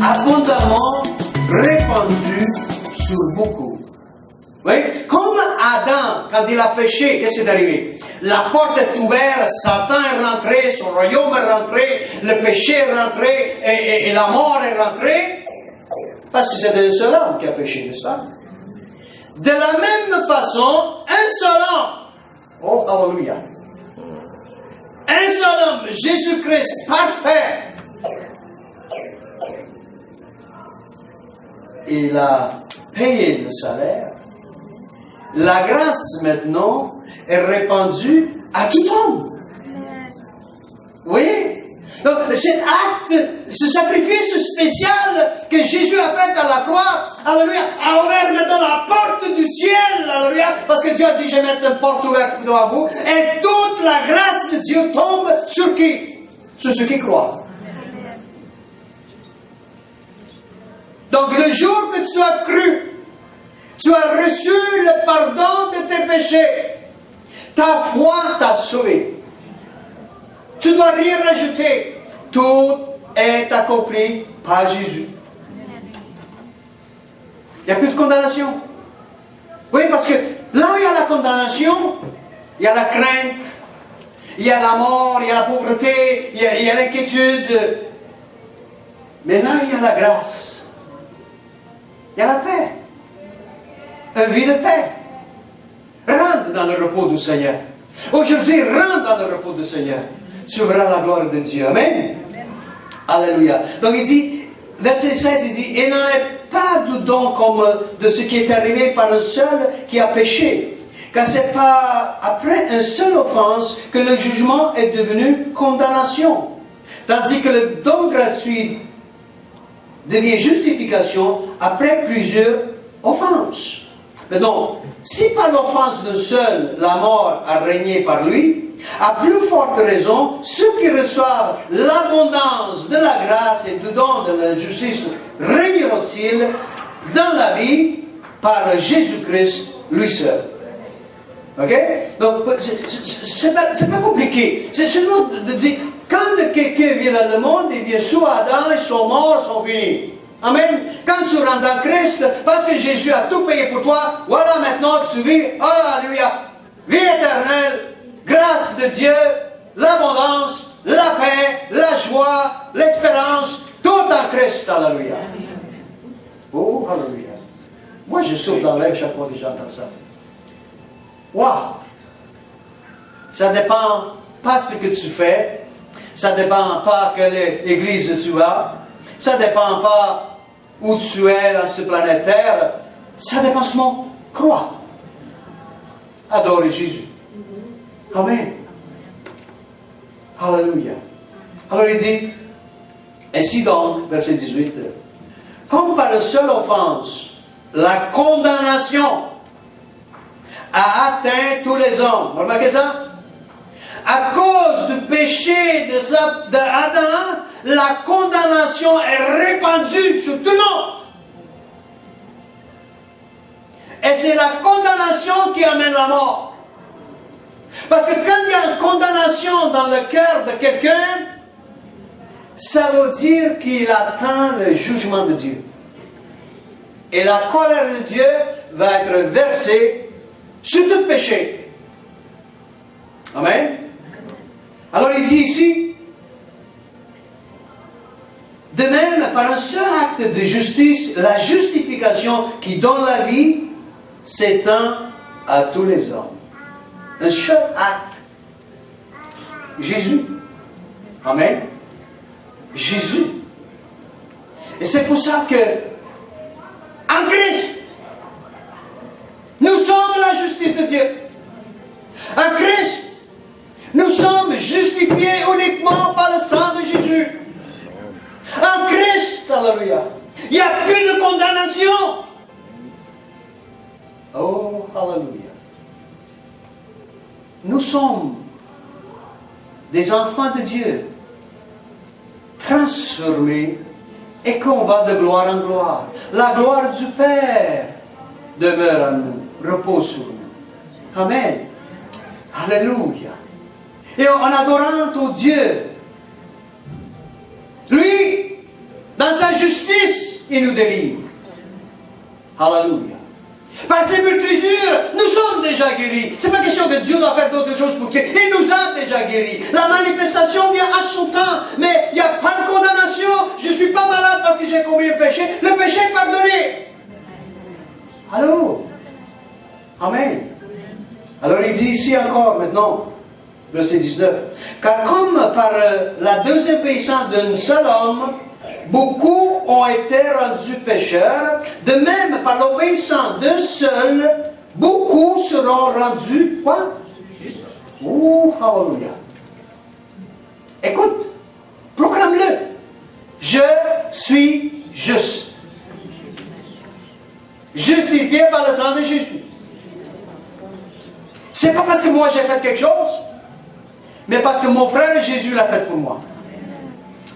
abondamment répandu sur beaucoup. Oui? Comme Adam, quand il a péché, qu'est-ce qui est arrivé? La porte est ouverte, Satan est rentré, son royaume est rentré, le péché est rentré et la mort est rentrée. Parce que c'est un seul homme qui a péché, n'est-ce pas? De la même façon, un seul homme. Oh, alléluia. Un seul homme, Jésus-Christ, parfait. Il a payé le salaire. La grâce maintenant est répandue à quiconque. Vous voyez? Donc cet acte, ce sacrifice spécial que Jésus a fait à la croix, alléluia, a ouvert maintenant la porte du ciel, alléluia, parce que Dieu a dit, je vais mettre une porte ouverte devant vous, et toute la grâce de Dieu tombe sur qui? Sur ceux qui croient. Donc le jour que tu as cru, tu as reçu le pardon de tes péchés. Ta foi t'a sauvé. Tu ne dois rien rajouter. Tout est accompli par Jésus. Il n'y a plus de condamnation. Oui, parce que là où il y a la condamnation, il y a la crainte, il y a la mort, il y a la pauvreté, il y a l'inquiétude. Mais là où il y a la grâce, il y a la paix. Une vie de paix. Rentre dans le repos du Seigneur. Aujourd'hui, rentre dans le repos du Seigneur. Tu verras la gloire de Dieu. Amen. Alléluia. Donc il dit, verset 16, il dit, il n'en est pas de don comme de ce qui est arrivé par un seul qui a péché. Car c'est pas après une seule offense que le jugement est devenu condamnation. Tandis que le don gratuit devient justification après plusieurs offenses. Mais donc, si par l'offense d'un seul, la mort a régné par lui, à plus forte raison, ceux qui reçoivent l'abondance de la grâce et du don de la justice régneront-ils dans la vie par Jésus-Christ lui seul. Ok? Donc, c'est pas compliqué. C'est seulement de dire, quand quelqu'un vient dans le monde, il vient sous Adam, ils sont morts, ils sont finis. Amen. Quand tu rentres dans Christ, parce que Jésus a tout payé pour toi, voilà maintenant tu vis, alléluia, vie éternelle, grâce de Dieu, l'abondance, la paix, la joie, l'espérance, tout en Christ, alléluia. Oh, alléluia. Moi je souffle dans l'air chaque fois que j'entends ça. Waouh! Ça ne dépend pas ce que tu fais, ça ne dépend pas quelle église tu as, ça ne dépend pas où tu es dans ce planète Terre, ça dépend seulement croire. Adorer Jésus. Amen. Alléluia. Alors il dit, ainsi donc, verset 18, comme par une seule offense, la condamnation a atteint tous les hommes. Remarquez ça? À cause du péché d'Adam, la condamnation est répandue sur tout le monde. Et c'est la condamnation qui amène la mort. Parce que quand il y a une condamnation dans le cœur de quelqu'un, ça veut dire qu'il attend le jugement de Dieu. Et la colère de Dieu va être versée sur tout péché. Amen. Alors il dit ici, de même, par un seul acte de justice, la justification qui donne la vie s'étend à tous les hommes. Un seul acte. Jésus. Amen. Jésus. Et c'est pour ça que, en Christ, nous sommes la justice de Dieu. En Christ, nous sommes justifiés uniquement par le sang de Jésus. En Christ, alléluia. Il n'y a plus de condamnation. Oh, alléluia. Nous sommes des enfants de Dieu, transformés et qu'on va de gloire en gloire. La gloire du Père demeure en nous, repose sur nous. Amen. Alléluia. Et en adorant ton Dieu, lui, dans sa justice, il nous délivre. Alléluia. Par ces meurtrissures, nous sommes déjà guéris. Ce n'est pas question que Dieu doit faire d'autres choses pour qu'il nous a déjà guéris. La manifestation vient à son temps, mais il n'y a pas de condamnation. Je ne suis pas malade parce que j'ai commis un péché. Le péché est pardonné. Allô? Amen. Alors il dit ici encore maintenant, verset 19, car comme par la désobéissance d'un seul homme, beaucoup ont été rendus pécheurs, de même par l'obéissance d'un seul, beaucoup seront rendus quoi? Oh, hallelujah. Écoute, proclame-le. Je suis juste. Justifié par le sang de Jésus. C'est pas parce que moi j'ai fait quelque chose, mais parce que mon frère Jésus l'a fait pour moi.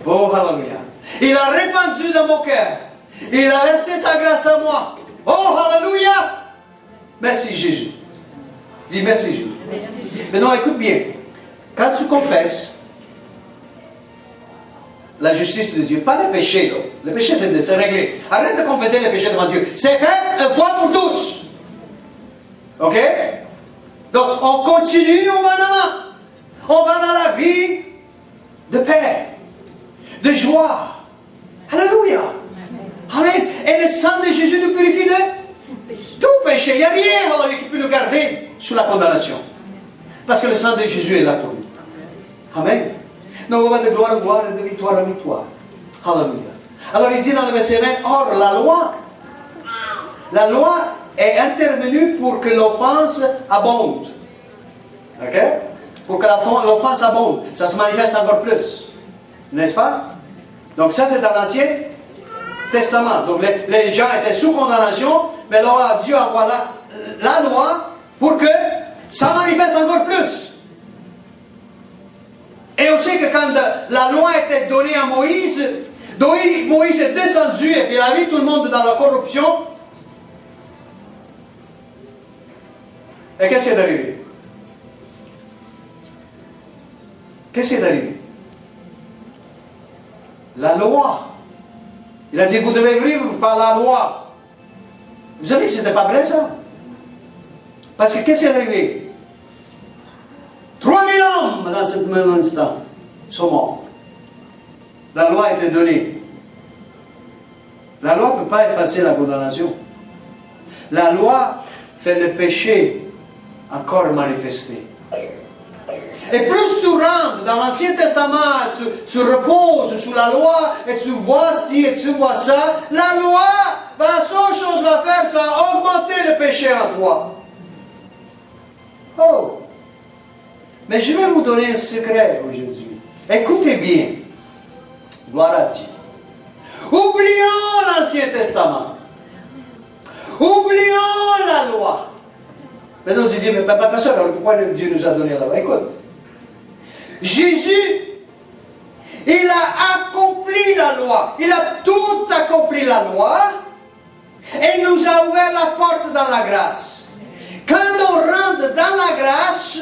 Oh, hallelujah. Il a répandu dans mon cœur. Il a laissé sa grâce à moi. Oh, hallelujah. Merci Jésus. Dis merci Jésus. Merci. Maintenant, écoute bien. Quand tu confesses la justice de Dieu, pas le péché, là. Le péché, c'est réglé. Arrête de confesser le péché devant Dieu. C'est fait une fois pour tous. Ok? Donc, on continue, on va en avant. On va dans la vie de paix, de joie. Alléluia. Amen. Et le sang de Jésus nous purifie de tout péché. Il n'y a rien qui peut nous garder sous la condamnation. Parce que le sang de Jésus est là pour nous. Amen. Donc, on va de gloire en gloire et de victoire en victoire. Alléluia. Alors, il dit dans le verset 20, or, la loi est intervenue pour que l'offense abonde. Ok? Pour que l'offense abonde. Ça se manifeste encore plus. N'est-ce pas? Donc ça, c'est dans l'Ancien Testament. Donc les gens étaient sous condamnation, mais là, Dieu envoie la loi pour que ça manifeste encore plus. Et on sait que quand la loi était donnée à Moïse, Moïse est descendu et puis il a mis tout le monde dans la corruption. Et qu'est-ce qui est arrivé? Qu'est-ce qui est arrivé? La loi. Il a dit, vous devez vivre par la loi. Vous savez que ce n'était pas vrai ça? Parce que qu'est-ce qui est arrivé? 3000 hommes dans ce même instant sont morts. La loi a été donnée. La loi ne peut pas effacer la condamnation. La loi fait le péché encore manifesté. Et plus tu rentres dans l'Ancien Testament, tu reposes sous la loi et tu vois ci et tu vois ça, la loi, la seule chose va faire, ça va augmenter le péché en toi. Oh! Mais je vais vous donner un secret aujourd'hui. Écoutez bien. Gloire à Dieu. Oublions l'Ancien Testament. Oublions la loi. Maintenant, tu dis, mais pasteur, pourquoi Dieu nous a donné la loi? Écoute. Jésus, il a accompli la loi. Il a tout accompli la loi. Et nous a ouvert la porte dans la grâce. Quand on rentre dans la grâce,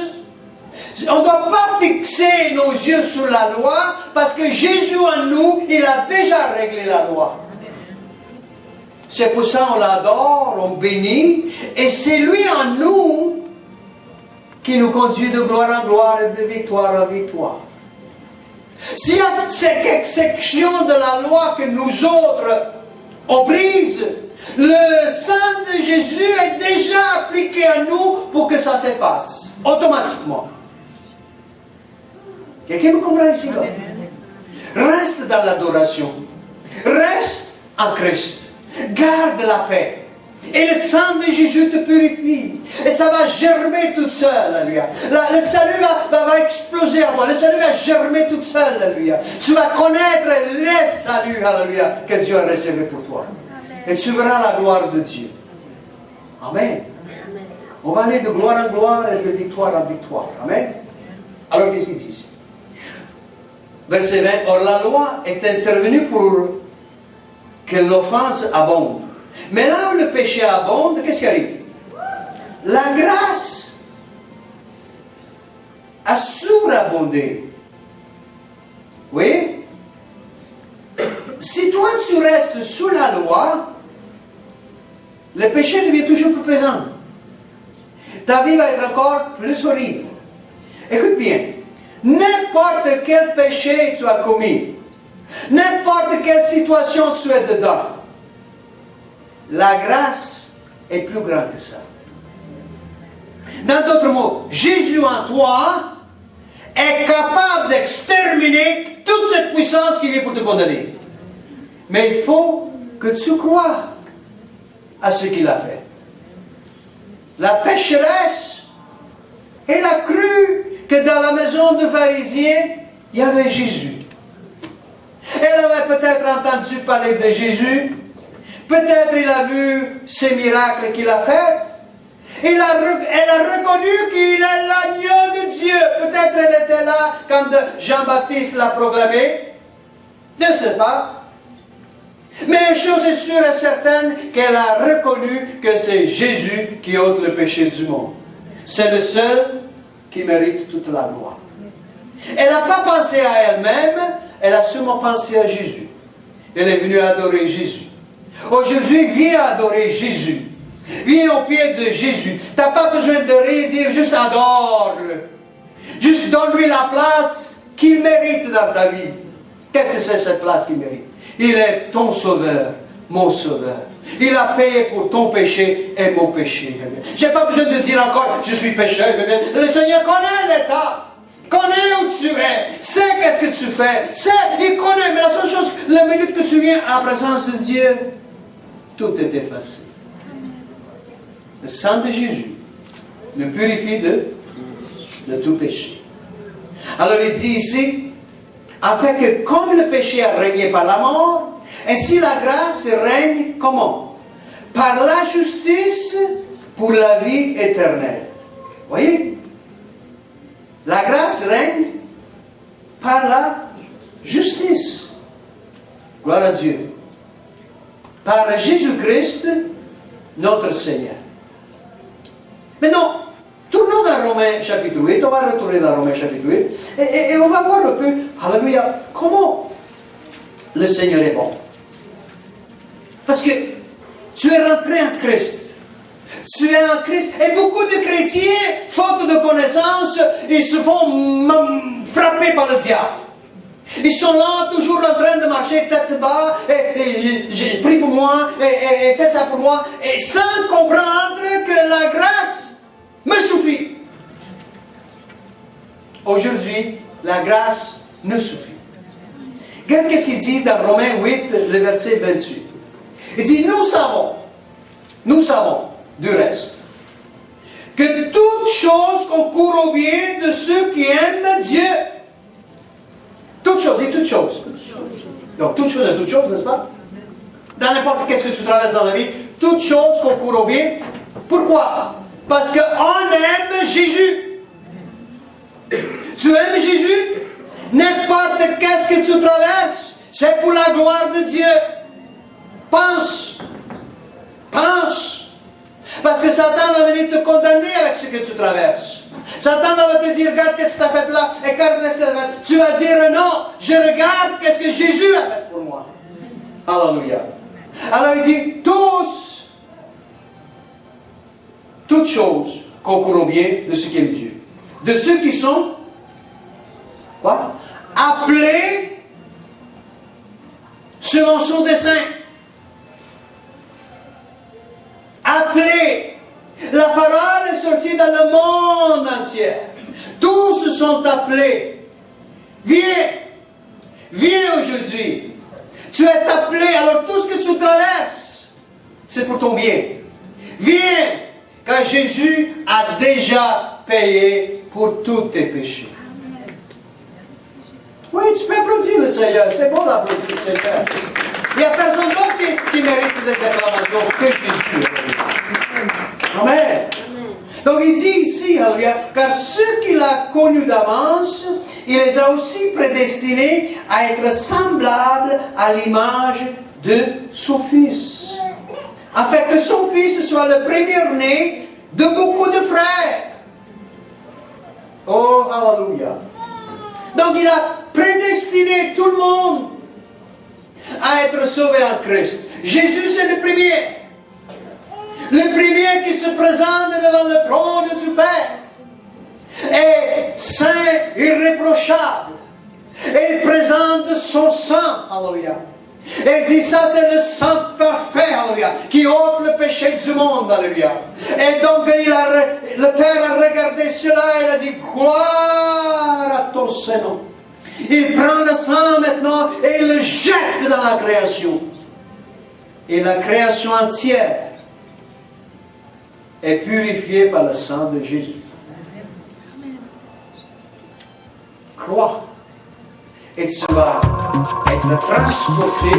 on ne doit pas fixer nos yeux sur la loi, parce que Jésus en nous, il a déjà réglé la loi. C'est pour ça qu'on l'adore, on bénit, et c'est lui en nous qui nous conduit de gloire en gloire et de victoire en victoire. S'il y a cette section de la loi que nous autres, on brise, le sang de Jésus est déjà appliqué à nous pour que ça s'efface, automatiquement. Quelqu'un me comprend ici? Là? Reste dans l'adoration. Reste en Christ. Garde la paix. Et le sang de Jésus te purifie. Et ça va germer toute seule, alléluia. Le salut va exploser à toi. Le salut va germer toute seule, alléluia. Tu vas connaître les saluts, alléluia, que Dieu a réservé pour toi. Et tu verras la gloire de Dieu. Amen. On va aller de gloire en gloire et de victoire en victoire. Amen. Alors, qu'est-ce qu'il dit ici? Verset 20. Or, la loi est intervenue pour que l'offense abonde. Mais là où le péché abonde, qu'est-ce qui arrive? La grâce a surabondé. Oui? si toi tu restes sous la loi, le péché devient toujours plus pesant. Ta vie va être encore plus horrible. Écoute bien, n'importe quel péché tu as commis, n'importe quelle situation tu es dedans, la grâce est plus grande que ça. Dans d'autres mots, Jésus en toi est capable d'exterminer toute cette puissance qui vient pour te condamner. Mais il faut que tu crois à ce qu'il a fait. La pécheresse, elle a cru que dans la maison de pharisien, il y avait Jésus. Elle avait peut-être entendu parler de Jésus. Peut-être il a vu ces miracles qu'il a faits. Elle a reconnu qu'il est l'agneau de Dieu. Peut-être elle était là quand Jean-Baptiste l'a proclamé. Je ne sais pas. Mais une chose est sûre et certaine, qu'elle a reconnu que c'est Jésus qui ôte le péché du monde. C'est le seul qui mérite toute la gloire. Elle n'a pas pensé à elle-même, elle a seulement pensé à Jésus. Elle est venue adorer Jésus. Aujourd'hui, viens adorer Jésus. Viens au pied de Jésus. Tu n'as pas besoin de rien dire, juste adore-le. Juste donne-lui la place qu'il mérite dans ta vie. Qu'est-ce que c'est cette place qu'il mérite? Il est ton sauveur, mon sauveur. Il a payé pour ton péché et mon péché. Je n'ai pas besoin de dire encore, je suis pécheur. Le Seigneur connaît l'état. Connaît où tu es. Sait qu'est-ce que tu fais. Sait, il connaît. Mais la seule chose, la minute que tu viens en présence de Dieu, tout est effacé. Le sang de Jésus nous purifie de tout péché. Alors il dit ici, afin que comme le péché a régné par la mort, ainsi la grâce règne comment? Par la justice pour la vie éternelle. Voyez? La grâce règne par la justice. Gloire à Dieu. Par Jésus-Christ, notre Seigneur. Maintenant, tournons dans Romains chapitre 8, on va retourner dans Romains chapitre 8, et on va voir un peu, alléluia, comment le Seigneur est bon. Parce que tu es rentré en Christ. Tu es en Christ. Et beaucoup de chrétiens, faute de connaissance, ils se font frapper par le diable. Ils sont là, toujours en train de marcher tête bas, et prie pour moi, et fais ça pour moi, et sans comprendre que la grâce me suffit. Aujourd'hui, la grâce ne suffit. Regarde ce qu'il dit dans Romains 8, le verset 28. Il dit, nous savons, du reste, que toutes choses concourent au bien de ceux qui aiment Dieu. Toutes choses, dit toutes choses. Donc, toutes choses est toutes choses, n'est-ce pas? Dans n'importe qu'est-ce que tu traverses dans la vie, toutes choses concourent au bien. Pourquoi? Parce qu'on aime Jésus. Tu aimes Jésus? N'importe qu'est-ce que tu traverses, c'est pour la gloire de Dieu. Pense. Parce que Satan va venir te condamner avec ce que tu traverses. Satan va te dire, regarde qu'est-ce que tu as fait là, et regarde qu'est-ce que tu as fait. Tu vas dire, non, je regarde qu'est-ce que Jésus a fait pour moi. Alléluia. Alors il dit, toutes choses concourent au bien de ceux qui aiment Dieu. De ceux qui sont, quoi? Appelés selon son dessein. Appelés. La parole est sortie dans le monde entier. Tous sont appelés. Viens aujourd'hui. Tu es appelé, alors tout ce que tu traverses, c'est pour ton bien. Viens, car Jésus a déjà payé pour tous tes péchés. Oui, tu peux applaudir le Seigneur. C'est bon d'applaudir le Seigneur. Il n'y a personne d'autre qui mérite des acclamations que Jésus. Amen. Donc il dit ici, car ceux qu'il a connus d'avance, il les a aussi prédestinés à être semblables à l'image de son Fils. Afin que son Fils soit le premier-né de beaucoup de frères. Oh, alléluia. Donc il a prédestiné tout le monde à être sauvé en Christ. Jésus, c'est le premier. Le premier qui se présente devant le trône du Père. Est saint, irréprochable. Et il présente son sang. Alléluia. Et il dit ça, c'est le sang parfait, alléluia, qui ôte le péché du monde, alléluia. Et donc le Père a regardé cela et il a dit, gloire à ton Seigneur. Il prend le sang maintenant et il le jette dans la création. Et la création entière est purifiée par le sang de Jésus. Crois. Et tu vas être transporté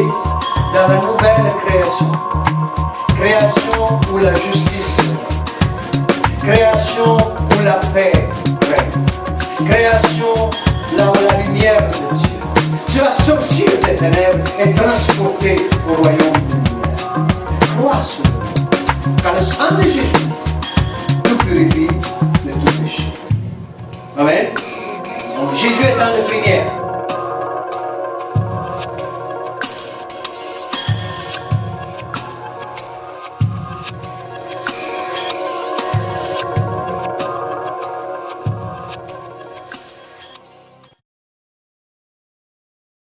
dans la nouvelle création. Création où la justice règne. Création où la paix règne. Création là où la lumière de Dieu. Tu vas sortir des ténèbres et transporter